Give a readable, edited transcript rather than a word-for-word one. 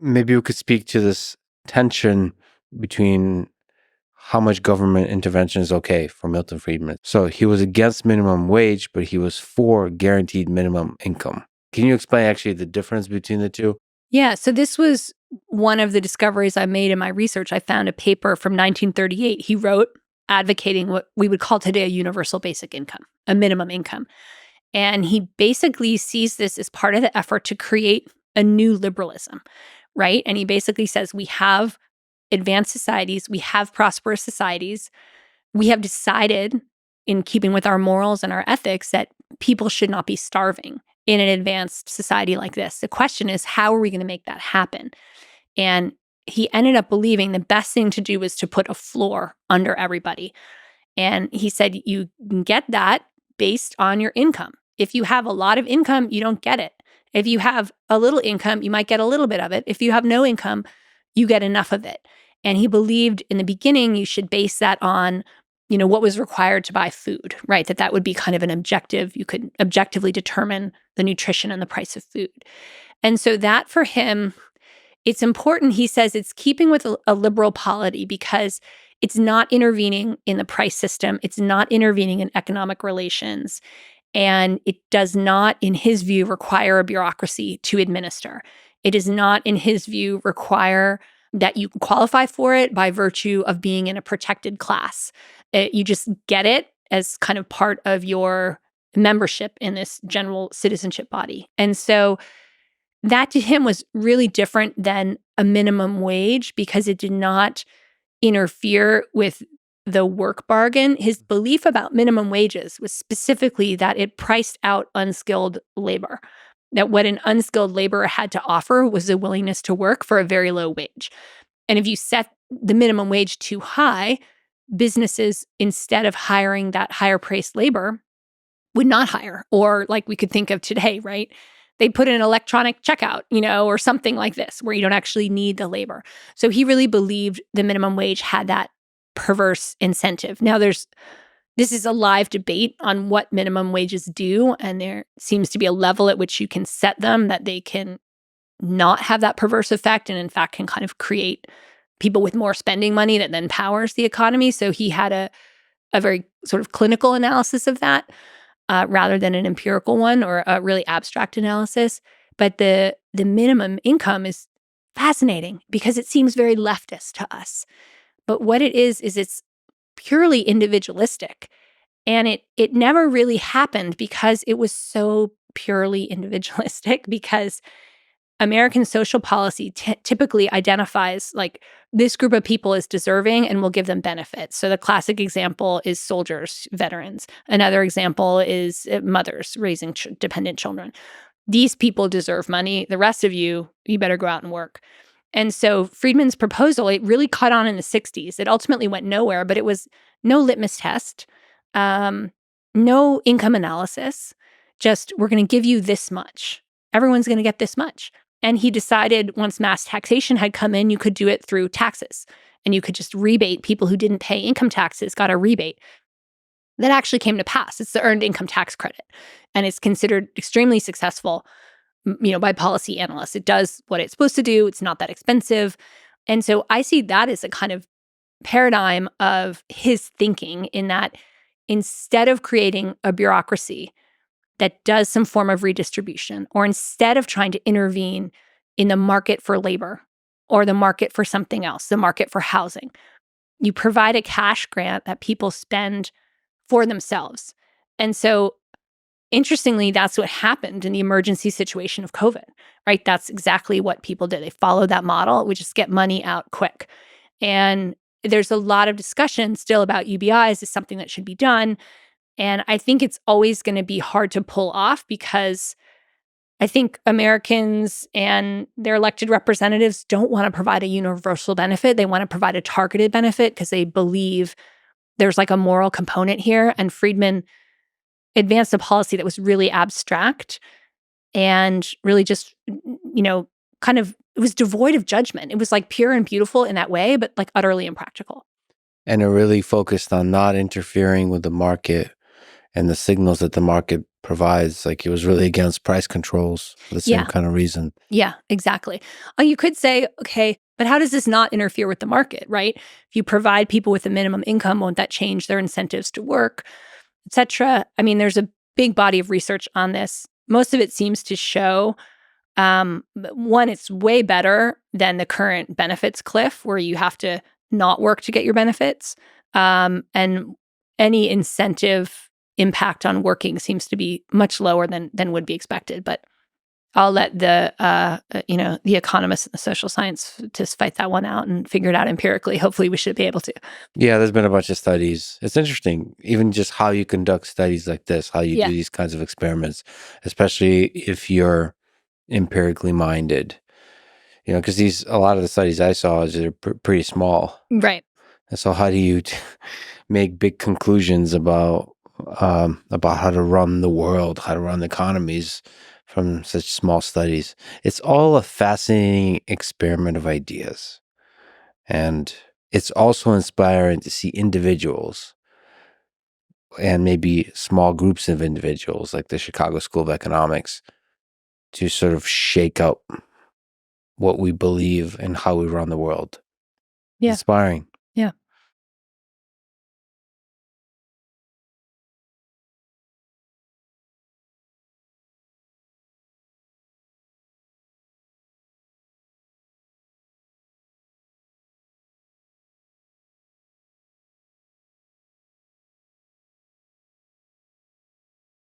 Maybe we could speak to this tension between how much government intervention is okay for Milton Friedman. So he was against minimum wage, but he was for guaranteed minimum income. Can you explain actually the difference between the two? Yeah, so this was one of the discoveries I made in my research. I found a paper from 1938 he wrote advocating what we would call today a universal basic income, a minimum income. And he basically sees this as part of the effort to create a new liberalism, right? And he basically says we have advanced societies, we have prosperous societies. We have decided, in keeping with our morals and our ethics, that people should not be starving in an advanced society like this. The question is, how are we going to make that happen? And he ended up believing the best thing to do was to put a floor under everybody. And he said, you can get that based on your income. If you have a lot of income, you don't get it. If you have a little income, you might get a little bit of it. If you have no income, you get enough of it. And he believed in the beginning you should base that on, what was required to buy food, right? That would be kind of an objective. You could objectively determine the nutrition and the price of food. And so that for him, it's important. He says it's keeping with a liberal polity because it's not intervening in the price system. It's not intervening in economic relations. And it does not, in his view, require a bureaucracy to administer. It does not, in his view, require that you qualify for it by virtue of being in a protected class. You just get it as kind of part of your membership in this general citizenship body. And so that to him was really different than a minimum wage because it did not interfere with the work bargain. His belief about minimum wages was specifically that it priced out unskilled labor, that what an unskilled laborer had to offer was a willingness to work for a very low wage. And if you set the minimum wage too high, businesses, instead of hiring that higher priced labor, would not hire. Or like we could think of today, right? They put in an electronic checkout, or something like this, where you don't actually need the labor. So he really believed the minimum wage had that perverse incentive. Now this is a live debate on what minimum wages do, and there seems to be a level at which you can set them that they can not have that perverse effect and in fact can kind of create people with more spending money that then powers the economy. So he had a very sort of clinical analysis of that rather than an empirical one or a really abstract analysis. But the minimum income is fascinating because it seems very leftist to us. But what it is it's purely individualistic. And it never really happened because it was so purely individualistic, because American social policy typically identifies like this group of people is deserving and will give them benefits. So the classic example is soldiers, veterans. Another example is mothers raising dependent children. These people deserve money. The rest of you better go out and work. And so Friedman's proposal, it really caught on in the 60s. It ultimately went nowhere, but it was no litmus test, no income analysis, just we're going to give you this much. Everyone's going to get this much. And he decided once mass taxation had come in, you could do it through taxes. And you could just rebate people who didn't pay income taxes, got a rebate. That actually came to pass. It's the earned income tax credit. And it's considered extremely successful, by policy analysts. It does what it's supposed to do. It's not that expensive. And so I see that as a kind of paradigm of his thinking, in that instead of creating a bureaucracy that does some form of redistribution, or instead of trying to intervene in the market for labor or the market for something else, the market for housing, you provide a cash grant that people spend for themselves. And so interestingly, that's what happened in the emergency situation of COVID, right? That's exactly what people did. They followed that model. We just get money out quick. And there's a lot of discussion still about UBIs as something that should be done. And I think it's always going to be hard to pull off, because I think Americans and their elected representatives don't want to provide a universal benefit. They want to provide a targeted benefit because they believe there's like a moral component here. And Friedman advanced a policy that was really abstract and really just, kind of, it was devoid of judgment. It was like pure and beautiful in that way, but like utterly impractical. And it really focused on not interfering with the market and the signals that the market provides. Like, he was really against price controls for the same Yeah. kind of reason. Yeah, exactly. You could say, okay, but how does this not interfere with the market, right? If you provide people with a minimum income, won't that change their incentives to work, et cetera? I mean, there's a big body of research on this. Most of it seems to show, one, it's way better than the current benefits cliff where you have to not work to get your benefits. And any incentive impact on working seems to be much lower than would be expected. But I'll let the economists and the social scientists fight that one out and figure it out empirically. Hopefully, we should be able to. Yeah, there's been a bunch of studies. It's interesting, even just how you conduct studies like this, how you Yeah. do these kinds of experiments, especially if you're empirically minded. Because a lot of the studies I saw are pretty small. Right. And so how do you make big conclusions about how to run the world, how to run economies from such small studies? It's all a fascinating experiment of ideas. And it's also inspiring to see individuals and maybe small groups of individuals like the Chicago School of Economics to sort of shake up what we believe and how we run the world. Yeah. Inspiring. Yeah.